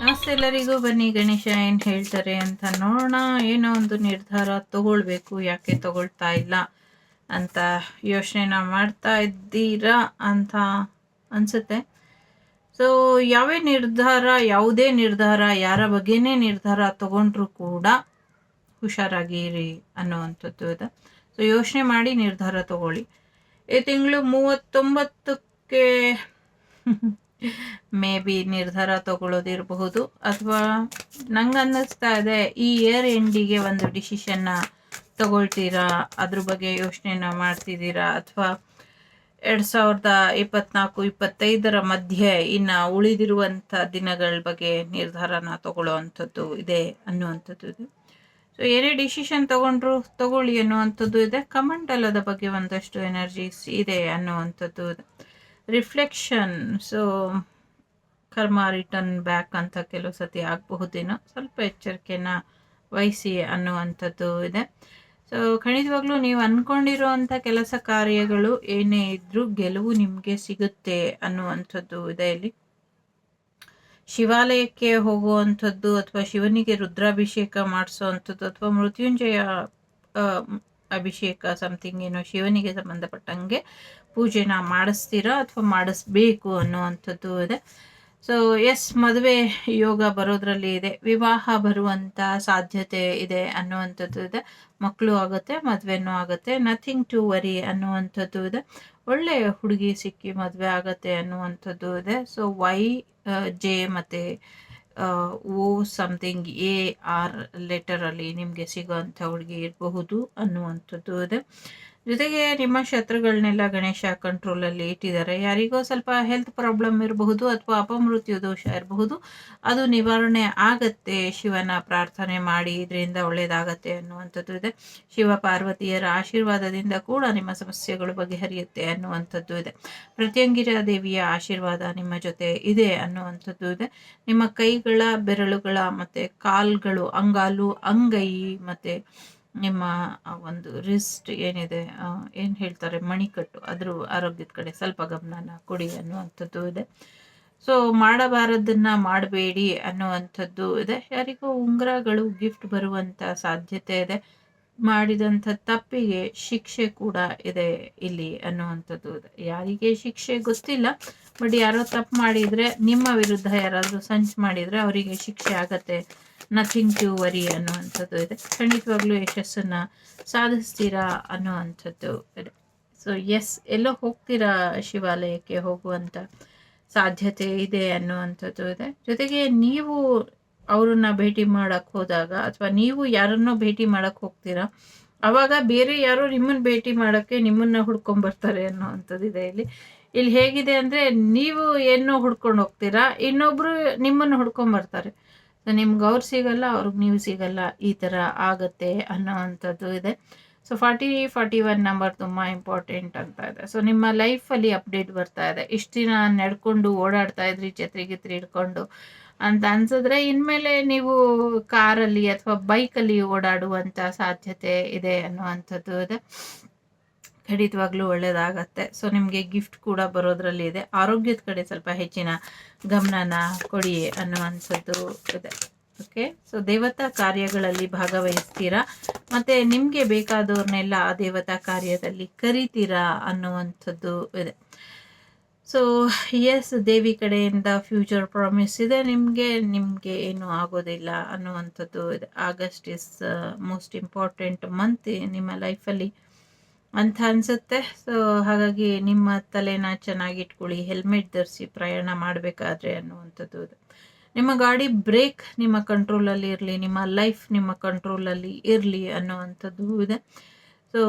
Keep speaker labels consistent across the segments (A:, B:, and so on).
A: ನಮಸ್ತೆ ಎಲ್ಲರಿಗೂ. ಬನ್ನಿ ಗಣೇಶ ಏನು ಹೇಳ್ತಾರೆ ಅಂತ ನೋಡೋಣ. ಏನೋ ಒಂದು ನಿರ್ಧಾರ ತಗೊಳ್ಬೇಕು, ಯಾಕೆ ತಗೊಳ್ತಾ ಇಲ್ಲ ಅಂತ ಯೋಚನೆನ ಮಾಡ್ತಾ ಇದ್ದೀರಾ ಅಂತ ಅನಿಸುತ್ತೆ. ಸೊ ಯಾವುದೇ ನಿರ್ಧಾರ ಯಾರ ಬಗ್ಗೆನೇ ನಿರ್ಧಾರ ತಗೊಂಡ್ರೂ ಕೂಡ ಹುಷಾರಾಗಿರಿ ಅನ್ನುವಂಥದ್ದು ಇದೆ. ಸೊ ಯೋಚನೆ ಮಾಡಿ ನಿರ್ಧಾರ ತಗೊಳ್ಳಿ. ಈ ತಿಂಗಳು 39ಕ್ಕೆ ಮೇ ಬಿ ನಿರ್ಧಾರ ತಗೊಳ್ಳೋದಿರಬಹುದು, ಅಥವಾ ನಂಗೆ ಅನ್ನಿಸ್ತಾ ಇದೆ ಈ ಇಯರ್ ಎಂಡಿಗೆ ಒಂದು ಡಿಸಿಷನ್ನ ತಗೊಳ್ತೀರಾ, ಅದ್ರ ಬಗ್ಗೆ ಯೋಚನೆನ ಮಾಡ್ತಿದ್ದೀರಾ, ಅಥವಾ 2024-25 ಮಧ್ಯೆ ಇನ್ನು ಉಳಿದಿರುವಂಥ ದಿನಗಳ ಬಗ್ಗೆ ನಿರ್ಧಾರನ ತಗೊಳ್ಳೋ ಅಂಥದ್ದು ಇದೆ ಅನ್ನುವಂಥದ್ದು ಇದೆ. ಸೊ ಏನೇ ಡಿಸಿಷನ್ ತಗೊಳ್ಳಿ ಅನ್ನುವಂಥದ್ದು ಇದೆ. ಕಮಂಡಲದ ಬಗ್ಗೆ ಒಂದಷ್ಟು ಎನರ್ಜೀಸ್ ಇದೆ ಅನ್ನುವಂಥದ್ದು ಇದೆ. ರಿಫ್ಲೆಕ್ಷನ್, ಸೊ ಕರ್ಮ ರಿಟರ್ನ್ ಬ್ಯಾಕ್ ಅಂತ ಕೆಲವು ಸತಿ ಆಗಬಹುದೇನೋ, ಸ್ವಲ್ಪ ಎಚ್ಚರಿಕೆನ ವಹಿಸಿ ಅನ್ನುವಂಥದ್ದು ಇದೆ. ಸೊ ಖಂಡಿತವಾಗ್ಲೂ ನೀವು ಅಂದ್ಕೊಂಡಿರೋವಂಥ ಕೆಲಸ ಕಾರ್ಯಗಳು ಏನೇ ಇದ್ರೂ ಗೆಲುವು ನಿಮಗೆ ಸಿಗುತ್ತೆ ಅನ್ನುವಂಥದ್ದು ಇದೆ. ಇಲ್ಲಿ ಶಿವಾಲಯಕ್ಕೆ ಹೋಗುವಂಥದ್ದು, ಅಥವಾ ಶಿವನಿಗೆ ರುದ್ರಾಭಿಷೇಕ ಮಾಡಿಸೋವಂಥದ್ದು, ಅಥವಾ ಮೃತ್ಯುಂಜಯ ಅಭಿಷೇಕ ಸಮಥಿಂಗ್ ಏನೋ ಶಿವನಿಗೆ ಸಂಬಂಧಪಟ್ಟಂಗೆ ಪೂಜೆನ ಮಾಡಿಸ್ತೀರಾ ಅಥವಾ ಮಾಡಿಸ್ಬೇಕು ಅನ್ನುವಂಥದ್ದು ಇದೆ. ಸೊ ಎಸ್, ಮದುವೆ ಯೋಗ ಬರೋದ್ರಲ್ಲಿ ಇದೆ, ವಿವಾಹ ಬರುವಂಥ ಸಾಧ್ಯತೆ ಇದೆ ಅನ್ನುವಂಥದ್ದು ಇದೆ. ಮಕ್ಕಳು ಆಗುತ್ತೆ, ಮದುವೆನೂ ಆಗುತ್ತೆ, ನಥಿಂಗ್ ಟು ವರಿ ಅನ್ನುವಂಥದ್ದು ಇದೆ. ಒಳ್ಳೆ ಹುಡುಗಿ ಸಿಕ್ಕಿ ಮದುವೆ ಆಗುತ್ತೆ ಅನ್ನುವಂಥದ್ದು ಇದೆ. ಸೊ YJ ಮತ್ತು O ಸಮಥಿಂಗ್ AR ಲೆಟರಲ್ಲಿ ನಿಮಗೆ ಸಿಗೋವಂಥ ಹುಡುಗಿ ಇರಬಹುದು ಅನ್ನುವಂಥದ್ದು ಇದೆ. ಜೊತೆಗೆ ನಿಮ್ಮ ಶತ್ರುಗಳನ್ನೆಲ್ಲ ಗಣೇಶ ಕಂಟ್ರೋಲಲ್ಲಿ ಇಟ್ಟಿದ್ದಾರೆ. ಯಾರಿಗೋ ಸ್ವಲ್ಪ ಹೆಲ್ತ್ ಪ್ರಾಬ್ಲಮ್ ಇರಬಹುದು, ಅಥವಾ ಅಪಮೃತ್ಯು ದೋಷ ಇರಬಹುದು, ಅದು ನಿವಾರಣೆ ಆಗತ್ತೆ. ಶಿವನ ಪ್ರಾರ್ಥನೆ ಮಾಡಿ ಇದರಿಂದ ಒಳ್ಳೆಯದಾಗತ್ತೆ ಅನ್ನುವಂಥದ್ದು ಇದೆ. ಶಿವ ಪಾರ್ವತಿಯರ ಆಶೀರ್ವಾದದಿಂದ ಕೂಡ ನಿಮ್ಮ ಸಮಸ್ಯೆಗಳು ಬಗೆಹರಿಯುತ್ತೆ ಅನ್ನುವಂಥದ್ದು ಇದೆ. ಪ್ರತ್ಯಂಗಿರ ದೇವಿಯ ಆಶೀರ್ವಾದ ನಿಮ್ಮ ಜೊತೆ ಇದೆ ಅನ್ನುವಂಥದ್ದು ಇದೆ. ನಿಮ್ಮ ಕೈಗಳ ಬೆರಳುಗಳ ಮತ್ತು ಕಾಲ್ಗಳು, ಅಂಗಾಲು, ಅಂಗೈ ಮತ್ತು ನಿಮ್ಮ ಒಂದು ರಿಸ್ಟ್ ಏನಿದೆ, ಏನು ಹೇಳ್ತಾರೆ, ಮಣಿಕಟ್ಟು, ಅದ್ರ ಆರೋಗ್ಯದ ಕಡೆ ಸ್ವಲ್ಪ ಗಮನನ ಕೊಡಿ ಅನ್ನುವಂಥದ್ದು ಇದೆ. ಸೊ ಮಾಡಬಾರದನ್ನ ಮಾಡಬೇಡಿ ಅನ್ನುವಂಥದ್ದು ಇದೆ. ಯಾರಿಗೂ ಉಂಗುರಗಳು ಗಿಫ್ಟ್ ಬರುವಂಥ ಸಾಧ್ಯತೆ ಇದೆ. ಮಾಡಿದಂಥ ತಪ್ಪಿಗೆ ಶಿಕ್ಷೆ ಕೂಡ ಇದೆ ಇಲ್ಲಿ ಅನ್ನುವಂಥದ್ದು ಇದೆ. ಯಾರಿಗೆ ಶಿಕ್ಷೆ ಗೊತ್ತಿಲ್ಲ, ಬಟ್ ಯಾರೋ ತಪ್ಪು ಮಾಡಿದರೆ, ನಿಮ್ಮ ವಿರುದ್ಧ ಯಾರಾದರೂ ಸಂಚು ಮಾಡಿದರೆ ಅವರಿಗೆ ಶಿಕ್ಷೆ ಆಗತ್ತೆ. ನಥಿಂಗ್ ಟು ವರಿ ಅನ್ನುವಂಥದ್ದು ಇದೆ. ಖಂಡಿತವಾಗ್ಲೂ ಯಶಸ್ಸನ್ನು ಸಾಧಿಸ್ತೀರಾ ಅನ್ನುವಂಥದ್ದು ಇದೆ. ಸೊ ಎಸ್, ಎಲ್ಲೋ ಹೋಗ್ತೀರಾ, ಶಿವಾಲಯಕ್ಕೆ ಹೋಗುವಂಥ ಸಾಧ್ಯತೆ ಇದೆ ಅನ್ನುವಂಥದ್ದು ಇದೆ. ಜೊತೆಗೆ ನೀವು ಅವ್ರನ್ನ ಭೇಟಿ ಮಾಡಕ್ಕೆ ಹೋದಾಗ, ಅಥವಾ ನೀವು ಯಾರನ್ನೋ ಭೇಟಿ ಮಾಡಕ್ಕೆ ಹೋಗ್ತೀರಾ, ಆವಾಗ ಬೇರೆ ಯಾರೋ ನಿಮ್ಮನ್ನು ಭೇಟಿ ಮಾಡೋಕ್ಕೆ ನಿಮ್ಮನ್ನು ಹುಡ್ಕೊಂಬರ್ತಾರೆ ಅನ್ನೋವಂಥದ್ದು ಇದೆ. ಇಲ್ಲಿ ಹೇಗಿದೆ ಅಂದರೆ, ನೀವು ಏನೋ ಹುಡ್ಕೊಂಡು ಹೋಗ್ತೀರಾ, ಇನ್ನೊಬ್ಬರು ನಿಮ್ಮನ್ನು ಹುಡ್ಕೊಂಬರ್ತಾರೆ. ಸೊ ನಿಮ್ಗೆ ಅವ್ರು ಸಿಗಲ್ಲ, ಅವ್ರಿಗೆ ನೀವು ಸಿಗಲ್ಲ, ಈ ಥರ ಆಗತ್ತೆ ಅನ್ನೋವಂಥದ್ದು ಇದೆ. ಸೊ 41 ನಂಬರ್ ತುಂಬ ಇಂಪಾರ್ಟೆಂಟ್ ಅಂತ ಇದೆ. ಸೊ ನಿಮ್ಮ ಲೈಫಲ್ಲಿ ಅಪ್ಡೇಟ್ ಬರ್ತಾ ಇದೆ. ಇಷ್ಟು ದಿನ ನಡ್ಕೊಂಡು ಓಡಾಡ್ತಾ ಇದ್ರಿ ಛತ್ರಿ ಗಿತ್ರಿ ಹಿಡ್ಕೊಂಡು ಅಂತ ಅನ್ಸಿದ್ರೆ, ಇನ್ಮೇಲೆ ನೀವು ಕಾರಲ್ಲಿ ಅಥವಾ ಬೈಕಲ್ಲಿ ಓಡಾಡುವಂಥ ಸಾಧ್ಯತೆ ಇದೆ ಅನ್ನುವಂಥದ್ದು ಇದೆ. ಖಂಡಿತವಾಗ್ಲೂ ಒಳ್ಳೆಯದಾಗತ್ತೆ. ಸೊ ನಿಮಗೆ ಗಿಫ್ಟ್ ಕೂಡ ಬರೋದ್ರಲ್ಲಿ ಇದೆ. ಆರೋಗ್ಯದ ಕಡೆ ಸ್ವಲ್ಪ ಹೆಚ್ಚಿನ ಗಮನನ ಕೊಡಿ ಅನ್ನುವಂಥದ್ದು ಇದೆ. ಓಕೆ, ಸೊ ದೇವತಾ ಕಾರ್ಯಗಳಲ್ಲಿ ಭಾಗವಹಿಸ್ತೀರಾ, ಮತ್ತು ನಿಮಗೆ ಬೇಕಾದವ್ರನ್ನೆಲ್ಲ ಆ ದೇವತಾ ಕಾರ್ಯದಲ್ಲಿ ಕರಿತೀರಾ ಅನ್ನುವಂಥದ್ದು ಇದೆ. ಸೊ ಎಸ್, ದೇವಿ ಕಡೆಯಿಂದ ಫ್ಯೂಚರ್ ಪ್ರಾಮಿಸ್ ಇದೆ. ನಿಮಗೆ ಏನೂ ಆಗೋದಿಲ್ಲ ಅನ್ನುವಂಥದ್ದು ಇದೆ. August is most important month ನಿಮ್ಮ ಲೈಫಲ್ಲಿ ಅಂತ ಅನಿಸುತ್ತೆ. ಸೊ ಹಾಗಾಗಿ ನಿಮ್ಮ ತಲೆನ ಚೆನ್ನಾಗಿಟ್ಕೊಳ್ಳಿ, ಹೆಲ್ಮೆಟ್ ಧರಿಸಿ ಪ್ರಯಾಣ ಮಾಡಬೇಕಾದ್ರೆ ಅನ್ನುವಂಥದ್ದು ಇದೆ. ನಿಮ್ಮ ಗಾಡಿ ಬ್ರೇಕ್ ನಿಮ್ಮ ಕಂಟ್ರೋಲಲ್ಲಿ ಇರಲಿ, ನಿಮ್ಮ ಲೈಫ್ ನಿಮ್ಮ ಕಂಟ್ರೋಲಲ್ಲಿ ಇರಲಿ ಅನ್ನುವಂಥದ್ದು ಇದೆ. ಸೊ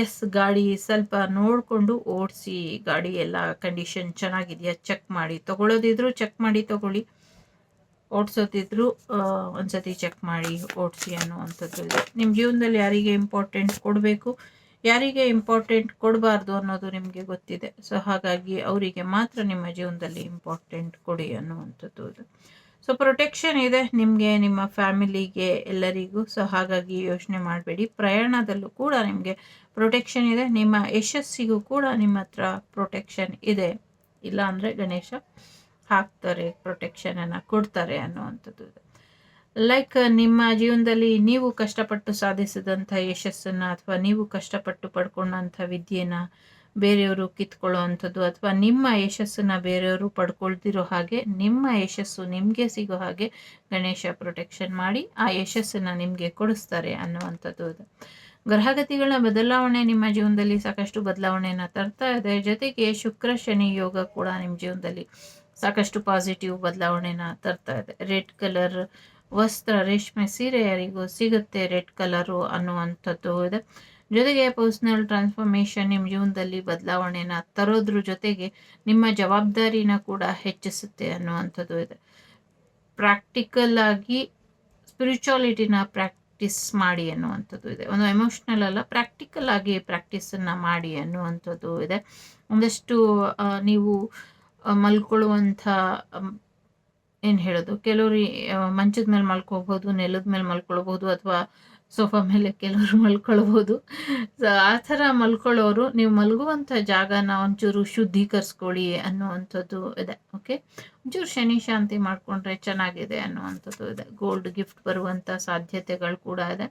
A: ಎಸ್, ಗಾಡಿ ಸ್ವಲ್ಪ ನೋಡಿಕೊಂಡು ಓಡಿಸಿ. ಗಾಡಿ ಎಲ್ಲ ಕಂಡೀಷನ್ ಚೆನ್ನಾಗಿದೆಯಾ ಚೆಕ್ ಮಾಡಿ. ತೊಗೊಳ್ಳೋದಿದ್ರು ಚೆಕ್ ಮಾಡಿ ತೊಗೊಳ್ಳಿ, ಓಡಿಸೋದಿದ್ರು ಒಂದ್ಸತಿ ಚೆಕ್ ಮಾಡಿ ಓಡಿಸಿ ಅನ್ನುವಂಥದ್ದು ಇದೆ. ನಿಮ್ಮ ಜೀವನದಲ್ಲಿ ಯಾರಿಗೆ ಇಂಪಾರ್ಟೆಂಟ್ ಕೊಡಬೇಕು, ಯಾರಿಗೆ ಇಂಪಾರ್ಟೆಂಟ್ ಕೊಡಬಾರ್ದು ಅನ್ನೋದು ನಿಮಗೆ ಗೊತ್ತಿದೆ. ಸೊ ಹಾಗಾಗಿ ಅವರಿಗೆ ಮಾತ್ರ ನಿಮ್ಮ ಜೀವನದಲ್ಲಿ ಇಂಪಾರ್ಟೆಂಟ್ ಕೊಡಿ ಅನ್ನುವಂಥದ್ದು ಇದೆ. ಸೊ ಪ್ರೊಟೆಕ್ಷನ್ ಇದೆ ನಿಮಗೆ, ನಿಮ್ಮ ಫ್ಯಾಮಿಲಿಗೆ, ಎಲ್ಲರಿಗೂ. ಸೊ ಹಾಗಾಗಿ ಯೋಚನೆ ಮಾಡಬೇಡಿ. ಪ್ರಯಾಣದಲ್ಲೂ ಕೂಡ ನಿಮಗೆ ಪ್ರೊಟೆಕ್ಷನ್ ಇದೆ. ನಿಮ್ಮ ಯಶಸ್ಸಿಗೂ ಕೂಡ ನಿಮ್ಮ ಹತ್ರ ಪ್ರೊಟೆಕ್ಷನ್ ಇದೆ. ಇಲ್ಲ ಅಂದರೆ ಗಣೇಶ ಹಾಕ್ತಾರೆ, ಪ್ರೊಟೆಕ್ಷನನ್ನು ಕೊಡ್ತಾರೆ ಅನ್ನುವಂಥದ್ದು ಇದೆ. ಲೈಕ್ ನಿಮ್ಮ ಜೀವನದಲ್ಲಿ ನೀವು ಕಷ್ಟಪಟ್ಟು ಸಾಧಿಸಿದಂಥ ಯಶಸ್ಸನ್ನು ಅಥವಾ ನೀವು ಕಷ್ಟಪಟ್ಟು ಪಡ್ಕೊಂಡಂಥ ವಿದ್ಯೆನ ಬೇರೆಯವರು ಕಿತ್ಕೊಳ್ಳೋ ಅಂಥದ್ದು, ಅಥವಾ ನಿಮ್ಮ ಯಶಸ್ಸನ್ನು ಬೇರೆಯವರು ಪಡ್ಕೊಳ್ತಿರೋ ಹಾಗೆ ನಿಮ್ಮ ಯಶಸ್ಸು ನಿಮಗೆ ಸಿಗೋ ಹಾಗೆ ಗಣೇಶ ಪ್ರೊಟೆಕ್ಷನ್ ಮಾಡಿ ಆ ಯಶಸ್ಸನ್ನು ನಿಮಗೆ ಕೊಡಿಸ್ತಾರೆ ಅನ್ನುವಂಥದ್ದು ಇದೆ. ಗ್ರಹಗತಿಗಳ ಬದಲಾವಣೆ ನಿಮ್ಮ ಜೀವನದಲ್ಲಿ ಸಾಕಷ್ಟು ಬದಲಾವಣೆಯನ್ನು ತರ್ತಾ ಇದೆ. ಜೊತೆಗೆ ಶುಕ್ರ ಶನಿ ಯೋಗ ಕೂಡ ನಿಮ್ಮ ಜೀವನದಲ್ಲಿ ಸಾಕಷ್ಟು ಪಾಸಿಟಿವ್ ಬದಲಾವಣೆನ ತರ್ತಾ ಇದೆ. ರೆಡ್ ಕಲರ್ ವಸ್ತ್ರ, ರೇಷ್ಮೆ ಸೀರೆ ಯಾರಿಗೂ ಸಿಗುತ್ತೆ ರೆಡ್ ಕಲರು ಅನ್ನುವಂಥದ್ದು ಇದೆ. ಜೊತೆಗೆ ಪರ್ಸ್ನಲ್ ಟ್ರಾನ್ಸ್ಫಾರ್ಮೇಷನ್ ನಿಮ್ಮ ಜೀವನದಲ್ಲಿ ಬದಲಾವಣೆನ ತರೋದ್ರ ಜೊತೆಗೆ ನಿಮ್ಮ ಜವಾಬ್ದಾರಿನ ಕೂಡ ಹೆಚ್ಚಿಸುತ್ತೆ ಅನ್ನುವಂಥದ್ದು ಇದೆ. ಪ್ರಾಕ್ಟಿಕಲ್ ಆಗಿ ಸ್ಪಿರಿಚುವಾಲಿಟಿನ ಪ್ರಾಕ್ಟೀಸ್ ಮಾಡಿ ಅನ್ನುವಂಥದ್ದು ಇದೆ. ಒಂದು ಎಮೋಷ್ನಲ್ ಅಲ್ಲ, ಪ್ರಾಕ್ಟಿಕಲ್ ಆಗಿ ಪ್ರಾಕ್ಟೀಸನ್ನು ಮಾಡಿ ಅನ್ನುವಂಥದ್ದು ಇದೆ. ಒಂದಷ್ಟು ನೀವು ಮಲ್ಕೊಳ್ಳುವಂಥ ಏನು ಹೇಳೋದು, ಕೆಲವರು ಮಂಚದ ಮೇಲೆ ಮಲ್ಕೋಬಹುದು, ನೆಲದ ಮೇಲೆ ಮಲ್ಕೊಳ್ಬೋದು, ಅಥವಾ ಸೋಫಾ ಮೇಲೆ ಕೆಲವರು ಮಲ್ಕೊಳ್ಬೋದು. ಸೊ ಆ ಥರ ಮಲ್ಕೊಳ್ಳೋರು ನೀವು ಮಲಗುವಂಥ ಜಾಗನ ಒಂಚೂರು ಶುದ್ಧೀಕರಿಸ್ಕೊಳ್ಳಿ ಅನ್ನುವಂಥದ್ದು ಇದೆ. ಓಕೆ, ಒಂಚೂರು ಶನಿ ಶಾಂತಿ ಮಾಡಿಕೊಂಡ್ರೆ ಚೆನ್ನಾಗಿದೆ ಅನ್ನುವಂಥದ್ದು ಇದೆ. ಗೋಲ್ಡ್ ಗಿಫ್ಟ್ ಬರುವಂಥ ಸಾಧ್ಯತೆಗಳು ಕೂಡ ಇದೆ.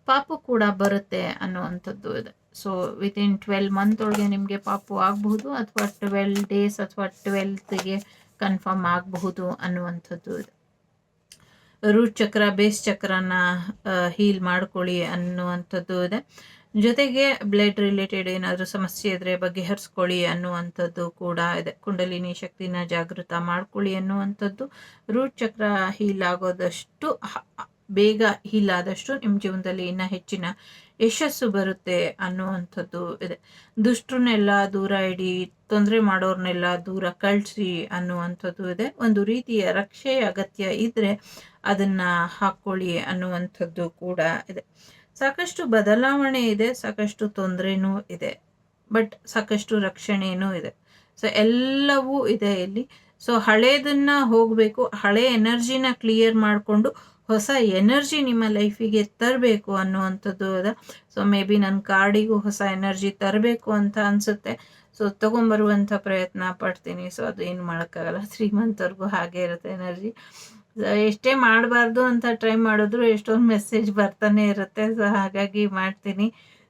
A: ಪಾಪು ಕೂಡ ಬರುತ್ತೆ ಅನ್ನುವಂಥದ್ದು ಇದೆ. ಸೊ ವಿತಿನ್ 12 ಮಂತ್ ಒಳಗೆ ನಿಮಗೆ ಪಾಪು ಆಗಬಹುದು, ಅಥವಾ 12 ಡೇಸ್ ಅಥವಾ 12ಗೆ ಕನ್ಫರ್ಮ್ ಆಗಬಹುದು ಅನ್ನುವಂಥದ್ದು ಇದೆ. ರೂಟ್ ಚಕ್ರ, ಬೇಸ್ ಚಕ್ರನ ಹೀಲ್ ಮಾಡ್ಕೊಳ್ಳಿ ಅನ್ನುವಂಥದ್ದು ಇದೆ. ಜೊತೆಗೆ ಬ್ಲಡ್ ರಿಲೇಟೆಡ್ ಏನಾದರೂ ಸಮಸ್ಯೆ ಇದ್ದರೆ ಬಗೆಹರಿಸ್ಕೊಳ್ಳಿ ಅನ್ನುವಂಥದ್ದು ಕೂಡ ಇದೆ. ಕುಂಡಲಿನಿ ಶಕ್ತಿನ ಜಾಗೃತ ಮಾಡ್ಕೊಳ್ಳಿ ಅನ್ನುವಂಥದ್ದು. ರೂಟ್ ಚಕ್ರ ಹೀಲ್ ಆಗೋದಷ್ಟು ಬೇಗ ಹೀಲ್ ಆದಷ್ಟು ನಿಮ್ಮ ಜೀವನದಲ್ಲಿ ಇನ್ನೂ ಹೆಚ್ಚಿನ ಯಶಸ್ಸು ಬರುತ್ತೆ ಅನ್ನುವಂಥದ್ದು ಇದೆ. ದುಷ್ಟರನ್ನೆಲ್ಲ ದೂರ ಇಡಿ, ತೊಂದರೆ ಮಾಡೋರ್ನೆಲ್ಲ ದೂರ ಕಳಿಸಿ ಅನ್ನುವಂಥದ್ದು ಇದೆ. ಒಂದು ರೀತಿಯ ರಕ್ಷೆಯ ಅಗತ್ಯ ಇದ್ದರೆ ಅದನ್ನು ಹಾಕ್ಕೊಳ್ಳಿ ಅನ್ನುವಂಥದ್ದು ಕೂಡ ಇದೆ. ಸಾಕಷ್ಟು ಬದಲಾವಣೆ ಇದೆ, ಸಾಕಷ್ಟು ತೊಂದರೆನೂ ಇದೆ, ಬಟ್ ಸಾಕಷ್ಟು ರಕ್ಷಣೆಯೂ ಇದೆ. ಸೊ ಎಲ್ಲವೂ ಇದೆ ಇಲ್ಲಿ. ಸೊ ಹಳೇದನ್ನು ಹೋಗಬೇಕು, ಹಳೆ ಎನರ್ಜಿನ ಕ್ಲಿಯರ್ ಮಾಡಿಕೊಂಡು ಹೊಸ ಎನರ್ಜಿ ನಿಮ್ಮ ಲೈಫಿಗೆ ತರಬೇಕು ಅನ್ನುವಂಥದ್ದು ಇದೆ. ಸೊ ಮೇ ಬಿ ನನ್ನ ಕಾರ್ಡಿಗೂ ಹೊಸ ಎನರ್ಜಿ ತರಬೇಕು ಅಂತ ಅನಿಸುತ್ತೆ. ಸೊ ತೊಗೊಂಬರುವಂಥ ಪ್ರಯತ್ನ ಪಡ್ತೀನಿ. ಸೊ ಅದು ಏನು ಮಾಡೋಕ್ಕಾಗಲ್ಲ, 3 ಮಂತ್ವರೆಗೂ ಹಾಗೆ ಇರುತ್ತೆ ಎನರ್ಜಿ. ಎಷ್ಟೇ ಮಾಡಬಾರ್ದು ಅಂತ ಟ್ರೈ ಮಾಡಿದ್ರು ಎಷ್ಟೊಂದು ಮೆಸೇಜ್ ಬರ್ತಾನೆ ಇರುತ್ತೆ. ಸೊ ಹಾಗಾಗಿ ಮಾಡ್ತೀನಿ.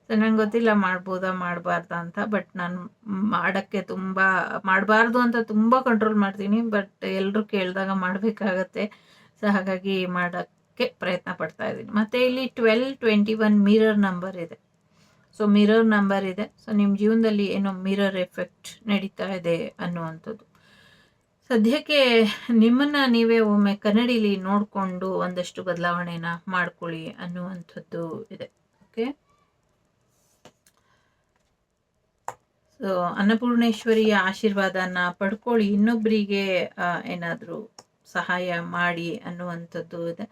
A: ಸೊ ನಂಗೆ ಗೊತ್ತಿಲ್ಲ ಮಾಡ್ಬೋದಾ ಮಾಡಬಾರ್ದಾ ಅಂತ, ಬಟ್ ನಾನು ಮಾಡೋಕ್ಕೆ ತುಂಬ ಮಾಡಬಾರ್ದು ಅಂತ ತುಂಬ ಕಂಟ್ರೋಲ್ ಮಾಡ್ತೀನಿ, ಬಟ್ ಎಲ್ಲರೂ ಕೇಳಿದಾಗ ಮಾಡಬೇಕಾಗತ್ತೆ. ಸೊ ಹಾಗಾಗಿ ಮಾಡೋಕ್ಕೆ ಪ್ರಯತ್ನ ಪಡ್ತಾ ಇದ್ದೀನಿ. ಮತ್ತು ಇಲ್ಲಿ 1221 ಮಿರರ್ ನಂಬರ್ ಇದೆ. ಸೊ ಮಿರರ್ ನಂಬರ್ ಇದೆ. ಸೊ ನಿಮ್ಮ ಜೀವನದಲ್ಲಿ ಏನೋ ಮಿರರ್ ಎಫೆಕ್ಟ್ ನಡೀತಾ ಇದೆ ಅನ್ನುವಂಥದ್ದು. ಸದ್ಯಕ್ಕೆ ನಿಮ್ಮನ್ನು ನೀವೇ ಒಮ್ಮೆ ಕನ್ನಡಿಲಿ ನೋಡಿಕೊಂಡು ಒಂದಷ್ಟು ಬದಲಾವಣೆನ ಮಾಡ್ಕೊಳ್ಳಿ ಅನ್ನುವಂಥದ್ದು ಇದೆ. ಓಕೆ, ಸೊ ಅನ್ನಪೂರ್ಣೇಶ್ವರಿಯ ಆಶೀರ್ವಾದನ ಪಡ್ಕೊಳ್ಳಿ, ಇನ್ನೊಬ್ಬರಿಗೆ ಏನಾದರೂ ಸಹಾಯ ಮಾಡಿ ಅನ್ನುವಂಥದ್ದು ಇದೆ.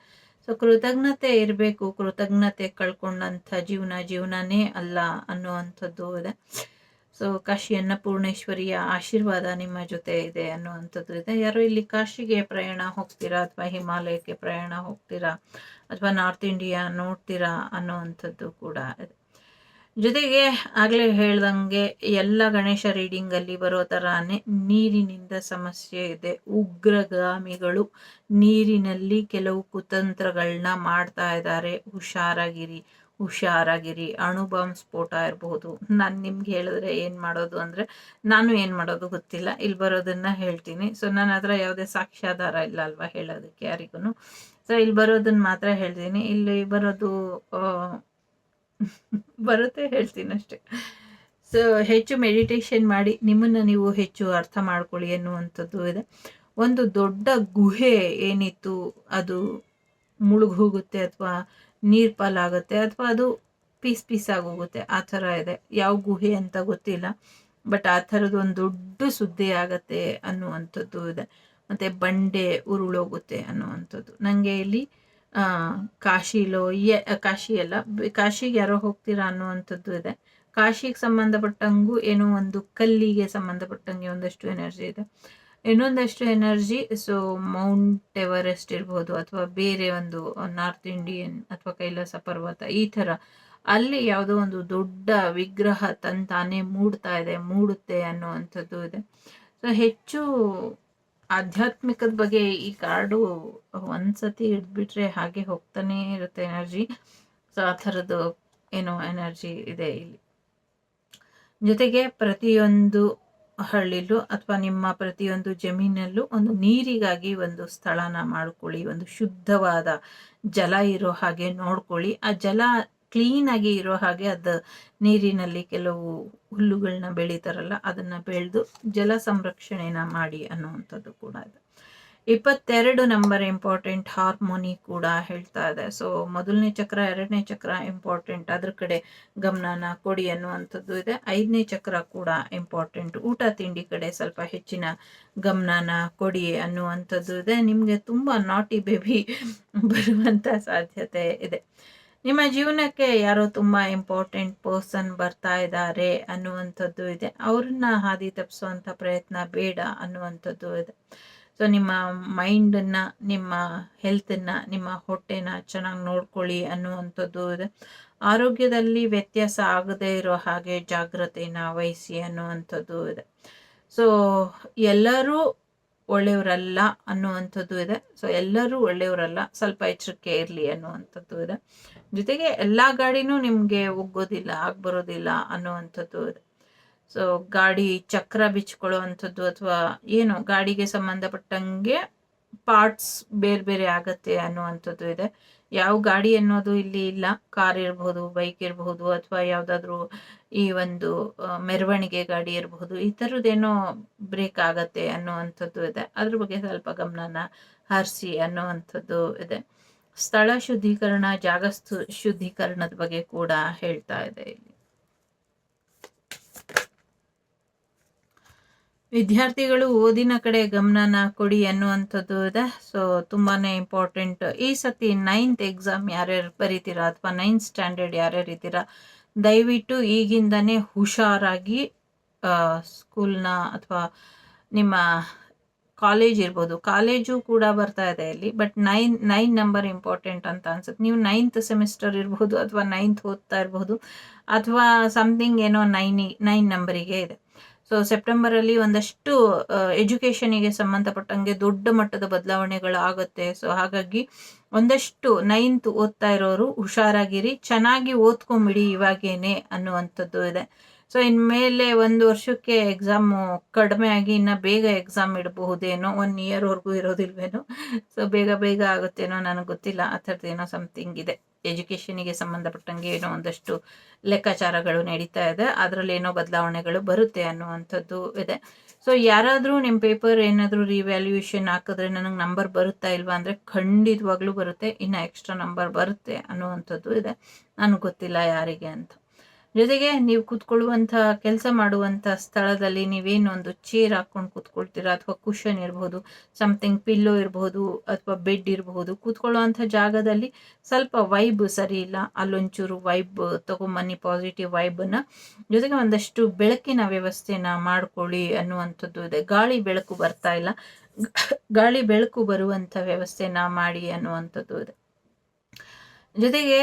A: ಸೊ ಕೃತಜ್ಞತೆ ಇರಬೇಕು, ಕೃತಜ್ಞತೆ ಕಳ್ಕೊಂಡಂಥ ಜೀವನನೇ ಅಲ್ಲ ಅನ್ನುವಂಥದ್ದು ಇದೆ. ಸೊ ಕಾಶಿ ಅನ್ನಪೂರ್ಣೇಶ್ವರಿಯ ಆಶೀರ್ವಾದ ನಿಮ್ಮ ಜೊತೆ ಇದೆ ಅನ್ನುವಂಥದ್ದು ಇದೆ. ಯಾರೋ ಇಲ್ಲಿ ಕಾಶಿಗೆ ಪ್ರಯಾಣ ಹೋಗ್ತೀರಾ, ಅಥವಾ ಹಿಮಾಲಯಕ್ಕೆ ಪ್ರಯಾಣ ಹೋಗ್ತೀರಾ, ಅಥವಾ ನಾರ್ತ್ ಇಂಡಿಯಾ ನೋಡ್ತೀರಾ ಅನ್ನುವಂಥದ್ದು ಕೂಡ ಇದೆ. ಜೊತೆಗೆ ಆಗಲೇ ಹೇಳ್ದಂಗೆ ಎಲ್ಲ ಗಣೇಶ ರೀಡಿಂಗಲ್ಲಿ ಬರೋ ಥರನೇ ನೀರಿನಿಂದ ಸಮಸ್ಯೆ ಇದೆ. ಉಗ್ರಗಾಮಿಗಳು ನೀರಿನಲ್ಲಿ ಕೆಲವು ಕುತಂತ್ರಗಳನ್ನ ಮಾಡ್ತಾ ಇದ್ದಾರೆ. ಹುಷಾರಾಗಿರಿ. ಅಣುಬಾಂಬ್ ಸ್ಫೋಟ ಇರಬಹುದು. ನಾನು ನಿಮ್ಗೆ ಹೇಳಿದ್ರೆ ಏನು ಮಾಡೋದು ಅಂದರೆ, ನಾನು ಏನು ಮಾಡೋದು ಗೊತ್ತಿಲ್ಲ, ಇಲ್ಲಿ ಬರೋದನ್ನ ಹೇಳ್ತೀನಿ. ಸೊ ನನ್ನ ಹತ್ರ ಯಾವುದೇ ಸಾಕ್ಷ್ಯಾಧಾರ ಇಲ್ಲ ಅಲ್ವಾ ಹೇಳೋದಕ್ಕೆ ಯಾರಿಗೂ. ಸೊ ಇಲ್ಲಿ ಬರೋದನ್ನ ಮಾತ್ರ ಹೇಳ್ತೀನಿ. ಇಲ್ಲಿ ಬರೋದು ಬರುತ್ತೆ ಹೇಳ್ತೀನಿ ಅಷ್ಟೆ. ಸೊ ಹೆಚ್ಚು ಮೆಡಿಟೇಷನ್ ಮಾಡಿ ನಿಮ್ಮನ್ನು ನೀವು ಹೆಚ್ಚು ಅರ್ಥ ಮಾಡ್ಕೊಳ್ಳಿ ಅನ್ನುವಂಥದ್ದು ಇದೆ. ಒಂದು ದೊಡ್ಡ ಗುಹೆ ಏನಿತ್ತು ಅದು ಮುಳುಗಿ ಹೋಗುತ್ತೆ, ಅಥವಾ ನೀರು ಪಾಲಾಗುತ್ತೆ, ಅಥವಾ ಅದು ಪೀಸ್ ಆಗೋಗುತ್ತೆ, ಆ ಥರ ಇದೆ. ಯಾವ ಗುಹೆ ಅಂತ ಗೊತ್ತಿಲ್ಲ, ಬಟ್ ಆ ಥರದ್ದು ಒಂದು ದೊಡ್ಡ ಸುದ್ದಿ ಆಗತ್ತೆ ಅನ್ನುವಂಥದ್ದು ಇದೆ. ಮತ್ತು ಬಂಡೆ ಉರುಳೋಗುತ್ತೆ ಅನ್ನುವಂಥದ್ದು. ನನಗೆ ಇಲ್ಲಿ ಕಾಶಿಗೆ ಯಾರೋ ಹೋಗ್ತೀರಾ ಅನ್ನುವಂಥದ್ದು ಇದೆ. ಕಾಶಿಗೆ ಸಂಬಂಧಪಟ್ಟಂಗೂ ಏನೋ ಒಂದು ಕಲ್ಲಿಗೆ ಸಂಬಂಧಪಟ್ಟಂಗೆ ಒಂದಷ್ಟು ಎನರ್ಜಿ ಇದೆ. ಇನ್ನೊಂದಷ್ಟು ಎನರ್ಜಿ ಸೊ ಮೌಂಟ್ ಎವರೆಸ್ಟ್ ಇರ್ಬೋದು, ಅಥವಾ ಬೇರೆ ಒಂದು ನಾರ್ತ್ ಇಂಡಿಯನ್ ಅಥವಾ ಕೈಲಾಸ ಪರ್ವತ, ಈ ಥರ ಅಲ್ಲಿ ಯಾವುದೋ ಒಂದು ದೊಡ್ಡ ವಿಗ್ರಹ ತಂತಾನೆ ಮೂಡುತ್ತೆ ಅನ್ನುವಂಥದ್ದು ಇದೆ. ಸೊ ಹೆಚ್ಚು ಆಧ್ಯಾತ್ಮಿಕದ ಬಗ್ಗೆ ಈ ಕಾರ್ಡು ಒಂದ್ಸತಿ ಹಿಡ್ಬಿಟ್ರೆ ಹಾಗೆ ಹೋಗ್ತಾನೆ ಇರುತ್ತೆ ಎನರ್ಜಿ. ಸೊ ಆ ಥರದ್ದು ಏನೋ ಎನರ್ಜಿ ಇದೆ ಇಲ್ಲಿ. ಜೊತೆಗೆ ಪ್ರತಿಯೊಂದು ಹಳ್ಳಿಲೂ ಅಥವಾ ನಿಮ್ಮ ಪ್ರತಿಯೊಂದು ಜಮೀನಲ್ಲೂ ಒಂದು ನೀರಿಗಾಗಿ ಒಂದು ಸ್ಥಳನ ಮಾಡ್ಕೊಳ್ಳಿ. ಒಂದು ಶುದ್ಧವಾದ ಜಲ ಇರೋ ಹಾಗೆ ನೋಡ್ಕೊಳ್ಳಿ. ಆ ಜಲ ಕ್ಲೀನ್ ಆಗಿ ಇರೋ ಹಾಗೆ ಅದು ನೀರಿನಲ್ಲಿ ಕೆಲವು ಹುಲ್ಲುಗಳನ್ನ ಬೆಳೀತಾರಲ್ಲ ಅದನ್ನ ಬೆಳೆದು ಜಲ ಸಂರಕ್ಷಣೆನ ಮಾಡಿ ಅನ್ನುವಂಥದ್ದು ಕೂಡ ಇದೆ. 22 ನಂಬರ್ ಇಂಪಾರ್ಟೆಂಟ್, ಹಾರ್ಮೋನಿ ಕೂಡ ಹೇಳ್ತಾ ಇದೆ. ಸೊ ಮೊದಲನೇ ಚಕ್ರ, 2ನೇ ಚಕ್ರ ಇಂಪಾರ್ಟೆಂಟ್, ಅದ್ರ ಕಡೆ ಗಮನನ ಕೊಡಿ ಅನ್ನುವಂಥದ್ದು ಇದೆ. 5ನೇ ಚಕ್ರ ಕೂಡ ಇಂಪಾರ್ಟೆಂಟ್, ಊಟ ತಿಂಡಿ ಕಡೆ ಸ್ವಲ್ಪ ಹೆಚ್ಚಿನ ಗಮನನ ಕೊಡಿ ಅನ್ನುವಂಥದ್ದು ಇದೆ. ನಿಮಗೆ ತುಂಬಾ ನಾಟಿ ಬೇಬಿ ಬರುವಂತ ಸಾಧ್ಯತೆ ಇದೆ. ನಿಮ್ಮ ಜೀವನಕ್ಕೆ ಯಾರೋ ತುಂಬಾ ಇಂಪಾರ್ಟೆಂಟ್ ಪರ್ಸನ್ ಬರ್ತಾ ಇದ್ದಾರೆ ಅನ್ನುವಂಥದ್ದು ಇದೆ. ಅವ್ರನ್ನ ಹಾದಿ ತಪ್ಪಿಸುವಂತ ಪ್ರಯತ್ನ ಬೇಡ ಅನ್ನುವಂಥದ್ದು ಇದೆ. ಸೊ ನಿಮ್ಮ ಮೈಂಡನ್ನ, ನಿಮ್ಮ ಹೆಲ್ತನ್ನ, ನಿಮ್ಮ ಹೊಟ್ಟೆನ ಚೆನ್ನಾಗಿ ನೋಡ್ಕೊಳ್ಳಿ ಅನ್ನುವಂಥದ್ದು ಇದೆ. ಆರೋಗ್ಯದಲ್ಲಿ ವ್ಯತ್ಯಾಸ ಆಗದೆ ಇರೋ ಹಾಗೆ ಜಾಗ್ರತೆನ ವಹಿಸಿ ಅನ್ನುವಂಥದ್ದು ಇದೆ. ಸೊ ಎಲ್ಲರೂ ಒಳ್ಳೆಯವರಲ್ಲ ಅನ್ನುವಂಥದ್ದು ಇದೆ. ಸೊ ಎಲ್ಲರೂ ಒಳ್ಳೆಯವರಲ್ಲ, ಸ್ವಲ್ಪ ಎಚ್ಚರಿಕೆ ಇರಲಿ ಅನ್ನುವಂಥದ್ದು ಇದೆ. ಜೊತೆಗೆ ಎಲ್ಲಾ ಗಾಡಿನೂ ನಿಮ್ಗೆ ಒಗ್ಗೋದಿಲ್ಲ, ಆಗ್ಬರೋದಿಲ್ಲ ಅನ್ನುವಂಥದ್ದು ಇದೆ. ಸೊ ಗಾಡಿ ಚಕ್ರ ಬಿಚ್ಕೊಳ್ಳುವಂಥದ್ದು ಅಥವಾ ಏನು ಗಾಡಿಗೆ ಸಂಬಂಧಪಟ್ಟಂಗೆ ಪಾರ್ಟ್ಸ್ ಬೇರೆ ಬೇರೆ ಆಗತ್ತೆ ಅನ್ನುವಂಥದ್ದು ಇದೆ. ಯಾವ ಗಾಡಿ ಅನ್ನೋದು ಇಲ್ಲಿ ಇಲ್ಲ. ಕಾರ್ ಇರಬಹುದು, ಬೈಕ್ ಇರಬಹುದು, ಅಥವಾ ಯಾವ್ದಾದ್ರು ಈ ಒಂದು ಮೆರವಣಿಗೆ ಗಾಡಿ ಇರಬಹುದು. ಈ ಥರದ್ದೇನೋ ಬ್ರೇಕ್ ಆಗತ್ತೆ ಅನ್ನುವಂಥದ್ದು ಇದೆ. ಅದ್ರ ಬಗ್ಗೆ ಸ್ವಲ್ಪ ಗಮನನ ಹರಿಸಿ ಅನ್ನುವಂಥದ್ದು ಇದೆ. ಸ್ಥಳ ಶುದ್ಧೀಕರಣ, ಜಾಗ ಶುದ್ಧೀಕರಣದ ಬಗ್ಗೆ ಕೂಡ ಹೇಳ್ತಾ ಇದೆ ಇಲ್ಲಿ. ವಿದ್ಯಾರ್ಥಿಗಳು ಓದಿನ ಕಡೆ ಗಮನನ ಕೊಡಿ ಅನ್ನುವಂಥದ್ದು ಇದೆ. ಸೊ ತುಂಬಾನೇ ಇಂಪಾರ್ಟೆಂಟ್. ಈ ಸತಿ 9th ಎಕ್ಸಾಮ್ ಯಾರ್ಯಾರು ಬರೀತೀರಾ ಅಥವಾ 9th ಸ್ಟ್ಯಾಂಡರ್ಡ್ ಯಾರ್ಯಾರು ಇದ್ದೀರಾ, ದಯವಿಟ್ಟು ಈಗಿಂದನೇ ಹುಷಾರಾಗಿ ಸ್ಕೂಲ್ನ ಅಥವಾ ನಿಮ್ಮ ಕಾಲೇಜ್ ಇರ್ಬೋದು, ಕಾಲೇಜು ಕೂಡ ಬರ್ತಾ ಇದೆ ಇಲ್ಲಿ. ಬಟ್ 9 ನಂಬರ್ ಇಂಪಾರ್ಟೆಂಟ್ ಅಂತ ಅನ್ಸುತ್ತೆ. ನೀವು 9th ಸೆಮಿಸ್ಟರ್ ಇರ್ಬೋದು ಅಥವಾ 9th ಓದ್ತಾ ಇರ್ಬೋದು, ಅಥವಾ ಸಮಥಿಂಗ್ ಏನೋ 9 ನಂಬರಿಗೆ ಇದೆ. ಸೊ ಸೆಪ್ಟೆಂಬರಲ್ಲಿ ಒಂದಷ್ಟು ಎಜುಕೇಷನಿಗೆ ಸಂಬಂಧಪಟ್ಟಂಗೆ ದೊಡ್ಡ ಮಟ್ಟದ ಬದಲಾವಣೆಗಳಾಗುತ್ತೆ. ಸೊ ಹಾಗಾಗಿ ಒಂದಷ್ಟು 9th ಓದ್ತಾ ಇರೋರು ಹುಷಾರಾಗಿರಿ, ಚೆನ್ನಾಗಿ ಓದ್ಕೊಂಬಿಡಿ ಇವಾಗೇನೆ ಅನ್ನುವಂಥದ್ದು ಇದೆ. ಸೊ ಇನ್ಮೇಲೆ 1 ವರ್ಷಕ್ಕೆ ಎಕ್ಸಾಮು ಕಡಿಮೆ ಆಗಿ ಇನ್ನು ಬೇಗ ಎಕ್ಸಾಮ್ ಇಡಬಹುದೇನೋ, 1 ಇಯರ್ವರೆಗೂ ಇರೋದಿಲ್ವೇನೋ. ಸೊ ಬೇಗ ಆಗುತ್ತೇನೋ, ನನಗೆ ಗೊತ್ತಿಲ್ಲ. ಆ ಥರದ್ದೇನೋ ಸಮಥಿಂಗ್ ಇದೆ. ಎಜುಕೇಷನಿಗೆ ಸಂಬಂಧಪಟ್ಟಂಗೆ ಏನೋ ಒಂದಷ್ಟು ಲೆಕ್ಕಾಚಾರಗಳು ನಡೀತಾ ಇದೆ, ಅದರಲ್ಲಿ ಏನೋ ಬದಲಾವಣೆಗಳು ಬರುತ್ತೆ ಅನ್ನುವಂಥದ್ದು ಇದೆ. ಸೊ ಯಾರಾದರೂ ನಿಮ್ಮ ಪೇಪರ್ ಏನಾದರೂ ರಿವ್ಯಾಲ್ಯೂಯೇಷನ್ ಹಾಕಿದ್ರೆ ನನಗೆ ನಂಬರ್ ಬರುತ್ತಾ ಇಲ್ವಾ ಅಂದರೆ ಖಂಡಿತವಾಗ್ಲೂ ಬರುತ್ತೆ, ಇನ್ನು ಎಕ್ಸ್ಟ್ರಾ ನಂಬರ್ ಬರುತ್ತೆ ಅನ್ನುವಂಥದ್ದು ಇದೆ. ನನಗೆ ಗೊತ್ತಿಲ್ಲ ಯಾರಿಗೆ ಅಂತ. ಜೊತೆಗೆ ನೀವು ಕೂತ್ಕೊಳ್ಳುವಂಥ ಕೆಲಸ ಮಾಡುವಂಥ ಸ್ಥಳದಲ್ಲಿ ನೀವೇನು ಒಂದು ಚೇರ್ ಹಾಕ್ಕೊಂಡು ಕೂತ್ಕೊಳ್ತೀರಾ, ಅಥವಾ ಕುಷನ್ ಇರಬಹುದು, ಸಮಥಿಂಗ್ ಪಿಲ್ಲೋ ಇರಬಹುದು, ಅಥವಾ ಬೆಡ್ ಇರಬಹುದು, ಕೂತ್ಕೊಳ್ಳುವಂಥ ಜಾಗದಲ್ಲಿ ಸ್ವಲ್ಪ ವೈಬ್ ಸರಿ ಇಲ್ಲ, ಅಲ್ಲೊಂಚೂರು ವೈಬ್ ತಗೊಂಬನ್ನಿ, ಪಾಸಿಟಿವ್ ವೈಬನ್ನ. ಜೊತೆಗೆ ಒಂದಷ್ಟು ಬೆಳಕಿನ ವ್ಯವಸ್ಥೆನ ಮಾಡ್ಕೊಳ್ಳಿ ಅನ್ನುವಂಥದ್ದು ಇದೆ. ಗಾಳಿ ಬೆಳಕು ಬರ್ತಾ ಇಲ್ಲ, ಗಾಳಿ ಬೆಳಕು ಬರುವಂಥ ವ್ಯವಸ್ಥೆನ ಮಾಡಿ ಅನ್ನುವಂಥದ್ದು ಇದೆ. ಜೊತೆಗೆ